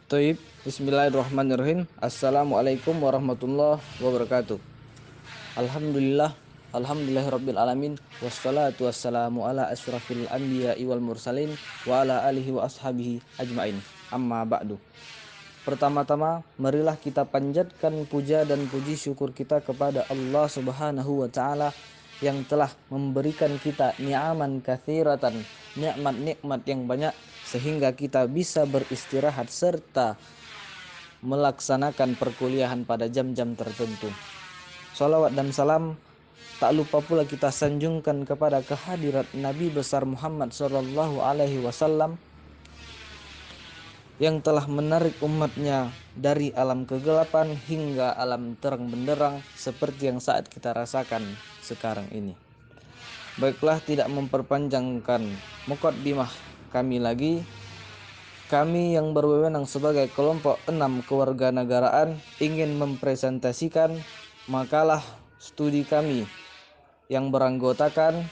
Toib, Bismillahirrahmanirrahim. Assalamualaikum warahmatullahi wabarakatuh. Alhamdulillah, alhamdulillahirabbil alamin. Wassalatu wassalamu ala asyrafil anbiya'i wal mursalin wa ala alihi wa ashabihi ajmain. Amma ba'du. Pertama-tama, marilah kita panjatkan puja dan puji syukur kita kepada Allah Subhanahu wa taala yang telah memberikan kita ni'aman katsiratan, nikmat-nikmat yang banyak sehingga kita bisa beristirahat serta melaksanakan perkuliahan pada jam-jam tertentu. Salawat dan salam tak lupa pula kita sanjungkan kepada kehadirat Nabi besar Muhammad sallallahu alaihi wasallam yang telah menarik umatnya dari alam kegelapan hingga alam terang benderang seperti yang saat kita rasakan sekarang ini. Baiklah, tidak memperpanjangkan muqaddimah kami lagi. Kami yang berwenang sebagai kelompok 6 kewarganegaraan ingin mempresentasikan makalah studi kami yang beranggotakan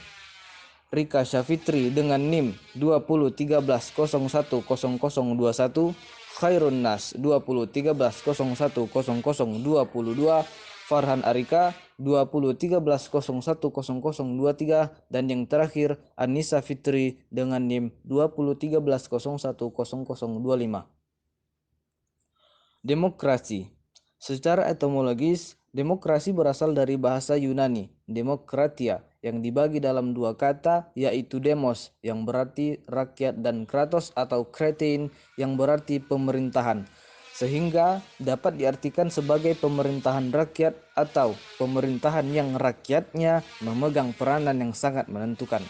Rika Syafitri dengan NIM 2013010021, Khairun Nas 2013010022, Farhan Arika 2013010023, dan yang terakhir Anissa Fitri dengan NIM 2013010025. Demokrasi. Secara etimologis, demokrasi berasal dari bahasa Yunani, demokratia, yang dibagi dalam dua kata, yaitu demos yang berarti rakyat dan kratos atau kretein yang berarti pemerintahan, sehingga dapat diartikan sebagai pemerintahan rakyat atau pemerintahan yang rakyatnya memegang peranan yang sangat menentukan.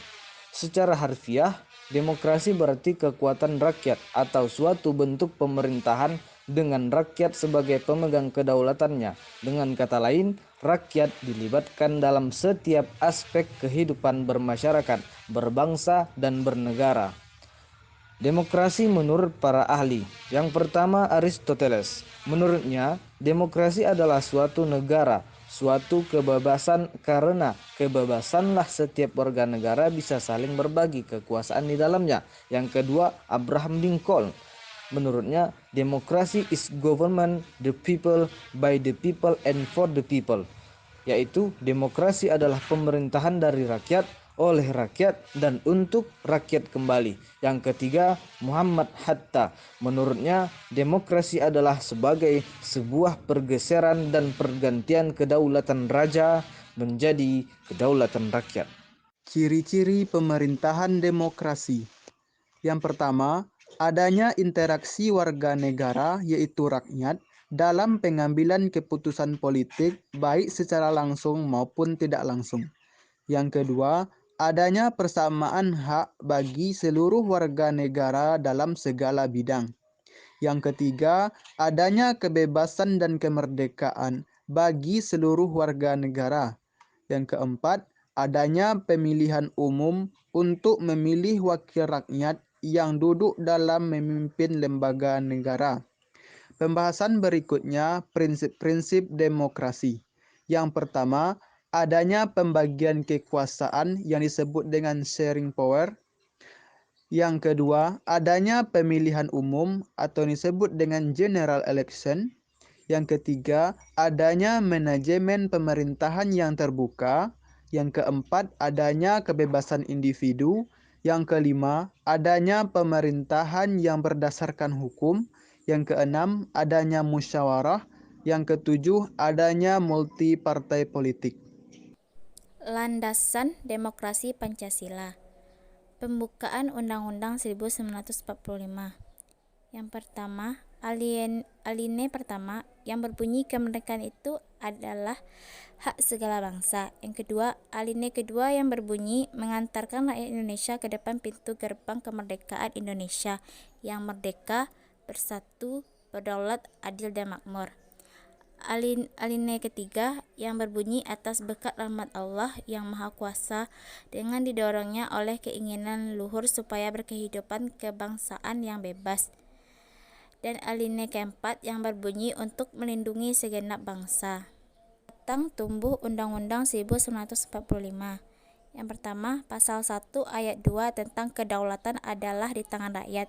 Secara harfiah, demokrasi berarti kekuatan rakyat atau suatu bentuk pemerintahan dengan rakyat sebagai pemegang kedaulatannya. Dengan kata lain, rakyat dilibatkan dalam setiap aspek kehidupan bermasyarakat, berbangsa, dan bernegara. Demokrasi menurut para ahli. Yang pertama, Aristoteles. Menurutnya, demokrasi adalah suatu negara, suatu kebebasan, karena kebebasanlah setiap warga negara bisa saling berbagi kekuasaan di dalamnya. Yang kedua, Abraham Lincoln. Menurutnya, demokrasi is government the people, by the people, and for the people. Yaitu demokrasi adalah pemerintahan dari rakyat, oleh rakyat, dan untuk rakyat kembali. Yang ketiga, Muhammad Hatta. Menurutnya, demokrasi adalah sebagai sebuah pergeseran dan pergantian kedaulatan raja menjadi kedaulatan rakyat. Ciri-ciri pemerintahan demokrasi. Yang pertama, adanya interaksi warga negara yaitu rakyat dalam pengambilan keputusan politik baik secara langsung maupun tidak langsung. Yang kedua, adanya persamaan hak bagi seluruh warga negara dalam segala bidang. Yang ketiga, adanya kebebasan dan kemerdekaan bagi seluruh warga negara. Yang keempat, adanya pemilihan umum untuk memilih wakil rakyat yang duduk dalam memimpin lembaga negara. Pembahasan berikutnya, prinsip-prinsip demokrasi. Yang pertama, adanya pembagian kekuasaan yang disebut dengan sharing power. Yang kedua, adanya pemilihan umum atau disebut dengan general election. Yang ketiga, adanya manajemen pemerintahan yang terbuka. Yang keempat, adanya kebebasan individu. Yang kelima, adanya pemerintahan yang berdasarkan hukum. Yang keenam, adanya musyawarah. Yang ketujuh, adanya multi partai politik. Landasan Demokrasi Pancasila. Pembukaan Undang-Undang 1945. Yang pertama, alinea pertama yang berbunyi kemerdekaan itu adalah hak segala bangsa. Yang kedua, alinea kedua yang berbunyi mengantarkan rakyat Indonesia ke depan pintu gerbang kemerdekaan Indonesia yang merdeka, bersatu, berdaulat, adil, dan makmur. Alinea ketiga yang berbunyi atas berkat rahmat Allah yang Maha Kuasa dengan didorongnya oleh keinginan luhur supaya berkehidupan kebangsaan yang bebas. Dan alinea keempat yang berbunyi untuk melindungi segenap bangsa. Tentang tumbuh Undang-Undang 1945. Yang pertama, pasal 1 ayat 2 tentang kedaulatan adalah di tangan rakyat.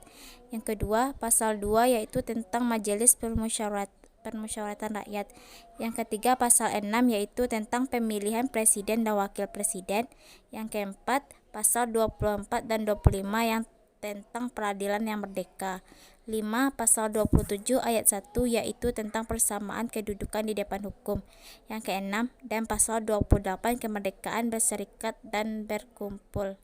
Yang kedua, pasal 2 yaitu tentang majelis permusyawaratan rakyat. Yang ketiga, pasal 6 yaitu tentang pemilihan presiden dan wakil presiden. Yang keempat, pasal 24 dan 25 yang tentang peradilan yang merdeka. 5. Pasal 27 ayat 1 yaitu tentang persamaan kedudukan di depan hukum. Yang keenam, dan pasal 28 kemerdekaan berserikat dan berkumpul.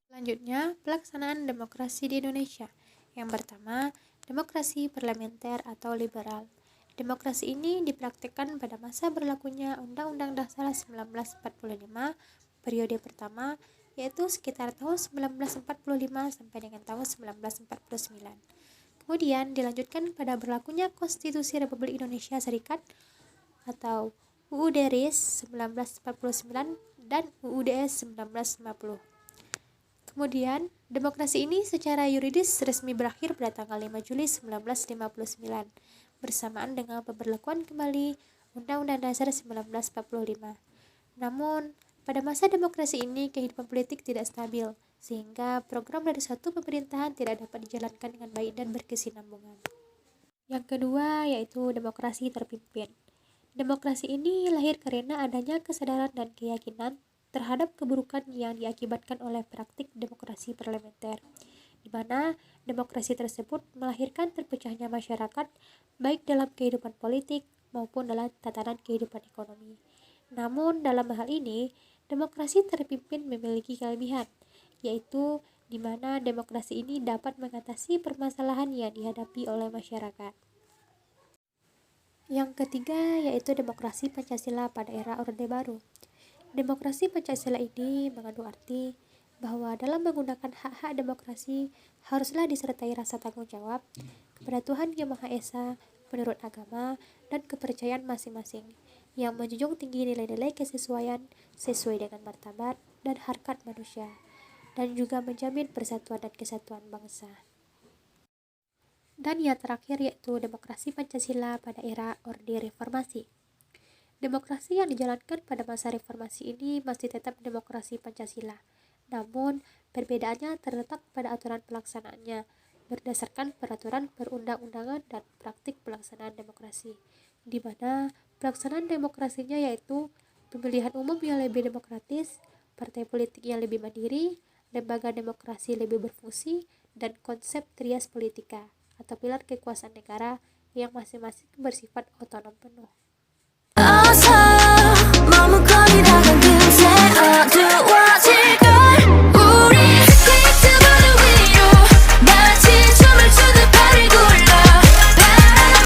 Selanjutnya, pelaksanaan demokrasi di Indonesia. Yang pertama, demokrasi parlementer atau liberal. Demokrasi ini dipraktikkan pada masa berlakunya Undang-Undang Dasar 1945 periode pertama, yaitu sekitar tahun 1945 sampai dengan tahun 1949. Kemudian dilanjutkan pada berlakunya Konstitusi Republik Indonesia Serikat atau UUD RIS 1949 dan UUD 1950. Kemudian, demokrasi ini secara yuridis resmi berakhir pada tanggal 5 Juli 1959 bersamaan dengan pemberlakuan kembali Undang-Undang Dasar 1945. Namun, pada masa demokrasi ini kehidupan politik tidak stabil, sehingga program dari suatu pemerintahan tidak dapat dijalankan dengan baik dan berkesinambungan. Yang kedua yaitu demokrasi terpimpin. Demokrasi ini lahir karena adanya kesadaran dan keyakinan terhadap keburukan yang diakibatkan oleh praktik demokrasi parlementer, di mana demokrasi tersebut melahirkan terpecahnya masyarakat baik dalam kehidupan politik maupun dalam tatanan kehidupan ekonomi. Namun dalam hal ini, demokrasi terpimpin memiliki kelebihan, yaitu di mana demokrasi ini dapat mengatasi permasalahan yang dihadapi oleh masyarakat. Yang ketiga yaitu demokrasi Pancasila pada era Orde Baru. Demokrasi Pancasila ini mengandung arti bahwa dalam menggunakan hak-hak demokrasi haruslah disertai rasa tanggung jawab kepada Tuhan Yang Maha Esa menurut agama dan kepercayaan masing-masing, yang menjunjung tinggi nilai-nilai kesesuaian sesuai dengan martabat dan harkat manusia, dan juga menjamin persatuan dan kesatuan bangsa. Dan yang terakhir yaitu demokrasi Pancasila pada era Orde Reformasi. Demokrasi yang dijalankan pada masa reformasi ini masih tetap demokrasi Pancasila, namun perbedaannya terletak pada aturan pelaksanaannya berdasarkan peraturan perundang-undangan dan praktik pelaksanaan demokrasi, di mana pelaksanaan demokrasinya yaitu pemilihan umum yang lebih demokratis, partai politik yang lebih mandiri, lembaga demokrasi lebih berfungsi, dan konsep trias politika atau pilar kekuasaan negara yang masing-masing bersifat otonom penuh. Asa, mamaku